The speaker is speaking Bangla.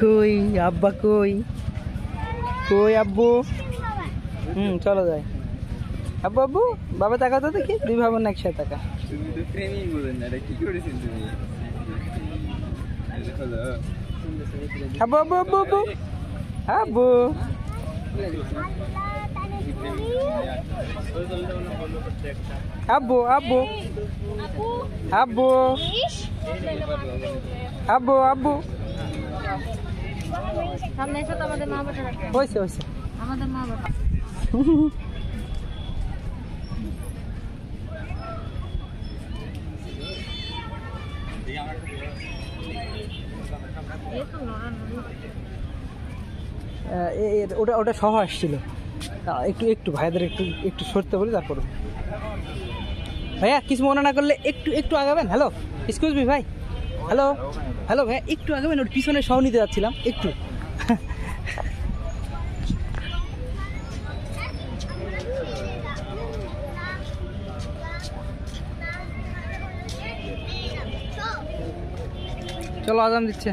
কই আব্বা কই কই আব্বু চলো যাই আব্বু আব্বু বাবা তাকাও তো দেখি দুই ভাই বোন একসাথে তাকা তুমি তো প্রেমই বলেন না, এটা কি করেছেন তুমি? আব্বু আব্বু আব্বু আব্বু আব্বু আব্বু আব্বু আব্বু আব্বু আব্বু সামনে এসে তো আমাদের মা বাবা হয়েছে হয়েছে আমাদের মা বাবা ওটা ওটা সহ আসছিল একটু একটু ভাইদের একটু একটু সরতে বলি তারপর ভাইয়া কিছু মনে না করলে একটু একটু আগাবেন হ্যালো এক্সকিউজ মি ভাই হ্যালো হ্যালো ভাইয়া একটু আগাবেন ওর পিছনে সহ নিতে যাচ্ছিলাম একটু চলো আজান দিচ্ছে